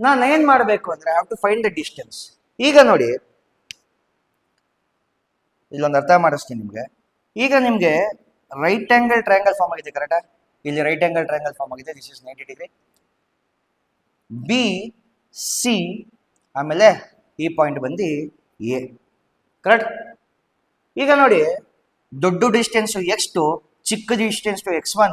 ನಾನು ಏನ್ ಮಾಡಬೇಕು ಅಂದ್ರೆ I have to find the distance. ಈಗ ನೋಡಿ, ಇಲ್ಲೊಂದು ಅರ್ಥ ಮಾಡಿಸ್ತೀನಿ ನಿಮ್ಗೆ. ಈಗ ನಿಮ್ಗೆ ರೈಟ್ ಆಂಗಲ್ ಟ್ರಯಾಂಗಲ್ ಫಾರ್ಮ್ ಆಗಿದೆ, ಕರೆಕ್ಟಾ? ಇಲ್ಲಿ ರೈಟ್ ಆಂಗಲ್ ಟ್ರಯಾಂಗಲ್ ಫಾರ್ಮ್ ಆಗಿದೆ. This is 90 degree. B C ಆಮೇಲೆ ಈ ಪಾಯಿಂಟ್ ಬಂದು ಎ, ಕರೆಕ್ಟ್? ಈಗ ನೋಡಿ, ದೊಡ್ಡ ಡಿಸ್ಟೆನ್ಸ್ x2, ಚಿಕ್ಕ ಡಿಸ್ಟೆನ್ಸ್ ಟು x1.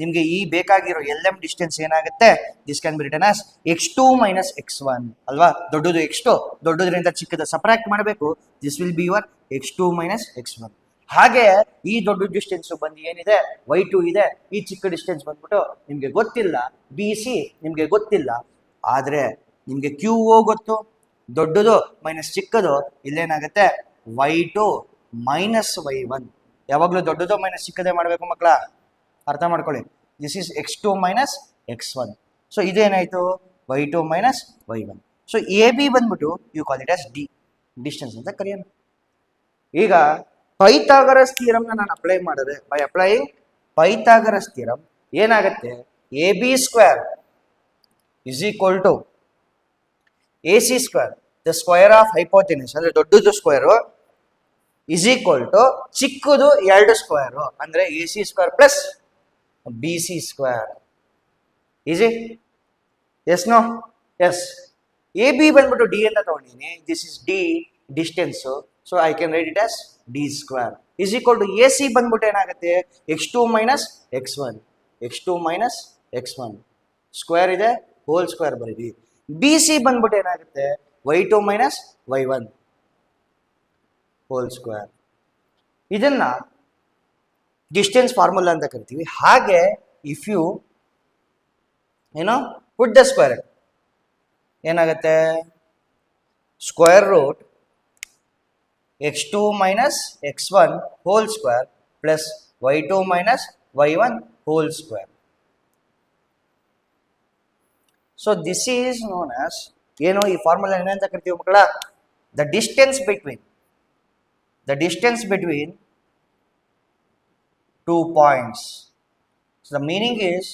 ನಿಮ್ಗೆ ಈ ಬೇಕಾಗಿರೋ LM ಡಿಸ್ಟೆನ್ಸ್ ಏನಾಗುತ್ತೆ? This can be return as x2 minus x1 ಅಲ್ವಾ? ದೊಡ್ಡದು x2, ದೊಡ್ಡದ್ರಿಂದ ಚಿಕ್ಕದ ಸಬ್ಟ್ರಾಕ್ಟ್ ಮಾಡಬೇಕು. This will be your x2 minus x1. ಹಾಗೆ ಈ ದೊಡ್ಡ ಡಿಸ್ಟೆನ್ಸ್ ಬಂದು ಏನಿದೆ y2 ಇದೆ. ಈ ಚಿಕ್ಕ ಡಿಸ್ಟೆನ್ಸ್ ಬಂದ್ಬಿಟ್ಟು ನಿಮ್ಗೆ ಗೊತ್ತಿಲ್ಲ, ಬಿ ಸಿ ನಿಮ್ಗೆ ಗೊತ್ತಿಲ್ಲ. ಆದ್ರೆ ನಿಮ್ಗೆ QO ಗೊತ್ತು. ದೊಡ್ಡದು ಮೈನಸ್ ಚಿಕ್ಕದು ಇಲ್ಲೇನಾಗುತ್ತೆ? y2 minus y1. ಯಾವಾಗಲೂ ದೊಡ್ಡದು ಮೈನಸ್ ಚಿಕ್ಕದೇ ಮಾಡಬೇಕು ಮಕ್ಕಳ, ಅರ್ಥ ಮಾಡ್ಕೊಳ್ಳಿ. This is x2 minus x1. So ಇದೇನಾಯ್ತು? y2 minus y1. So A B ಬಂದ್ಬಿಟ್ಟು you call it as D, distance ಅಂತ ಕರೆಯೋಣ. ಈಗ ಪೈಥಾಗರಸ್ ಥಿಯರಮ್ ನಾನು ಅಪ್ಲೈ ಮಾಡಿದ್ರೆ, ಬೈ ಅಪ್ಲೈಯಿಂಗ್ ಪೈಥಾಗರಸ್ ಥಿಯರಮ್ ಏನಾಗುತ್ತೆ? A B square is equal to A C square, the square of hypotenuse ಅಂದ್ರೆ ದೊಡ್ಡದು square, is equal to ಚಿಕ್ಕದು 2 ಸ್ಕ್ವೇರು ಅಂದ್ರೆ A C square plus B C square. Easy? Yes no? Yes. A B ಬಂದ್ಬಿಟ್ಟು D ಅಂತ ತಗೊಂಡಿನಿ. This is D distance. So I can write it as D square is equal to A C ಬಂದ್ಬಿಟ್ಟು ಏನಾಗುತ್ತೆ? x2 minus x1, x2 minus x1 square ಇದೆ, whole square ಬರೀರಿ. B C ಬಂದ್ಬಿಟ್ಟು ಏನಾಗುತ್ತೆ? y2 minus y1 whole square. ಇದನ್ನ distance formula ಅಂತ ಕರಿತೀವಿ. ಹಾಗೆ if you put the square, ಏನಾಗುತ್ತೆ? Square root x2 minus x1 whole square plus y2 minus y1 whole square. So this is known as ಏನು? ಈ ಫಾರ್ಮುಲಾ ಏನಂತ ಕರಿತೀವಿ ಮಕ್ಕಳ? The distance between two points. So the meaning is,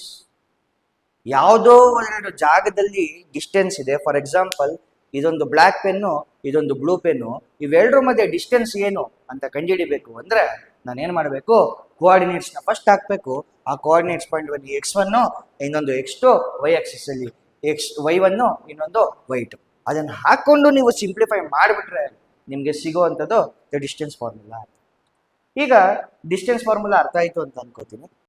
ಯಾವುದೋ ಒಂದೆರಡು ಜಾಗದಲ್ಲಿ ಡಿಸ್ಟೆನ್ಸ್ ಇದೆ. ಫಾರ್ ಎಕ್ಸಾಂಪಲ್, ಇದೊಂದು ಬ್ಲ್ಯಾಕ್ ಪೆನ್ನು, ಇದೊಂದು ಬ್ಲೂ ಪೆನ್ನು. ಇವೆರಡರ ಮಧ್ಯೆ ಡಿಸ್ಟೆನ್ಸ್ ಏನು ಅಂತ ಕಂಡುಹಿಡಿಬೇಕು ಅಂದ್ರೆ ನಾನು ಏನು ಮಾಡಬೇಕು? ಕೋಆರ್ಡಿನೇಟ್ಸ್ನ ಫಸ್ಟ್ ಹಾಕಬೇಕು. ಆ ಕೋಆರ್ಡಿನೇಟ್ಸ್ ಪಾಯಿಂಟ್ ಬಂದು x1, ಇನ್ನೊಂದು x2, y ಆಕ್ಸಿಸ್ ಅಲ್ಲಿ y1, ಇನ್ನೊಂದು y2. ಅದನ್ನು ಹಾಕೊಂಡು ನೀವು ಸಿಂಪ್ಲಿಫೈ ಮಾಡಿಬಿಟ್ರೆ ನಿಮಗೆ ಸಿಗುವಂಥದ್ದು ದ ಡಿಸ್ಟೆನ್ಸ್ ಫಾರ್ಮುಲಾ. ಈಗ ಡಿಸ್ಟೆನ್ಸ್ ಫಾರ್ಮುಲಾ ಅರ್ಥ ಆಯಿತು ಅಂತ ಅನ್ಕೋತೀನಿ.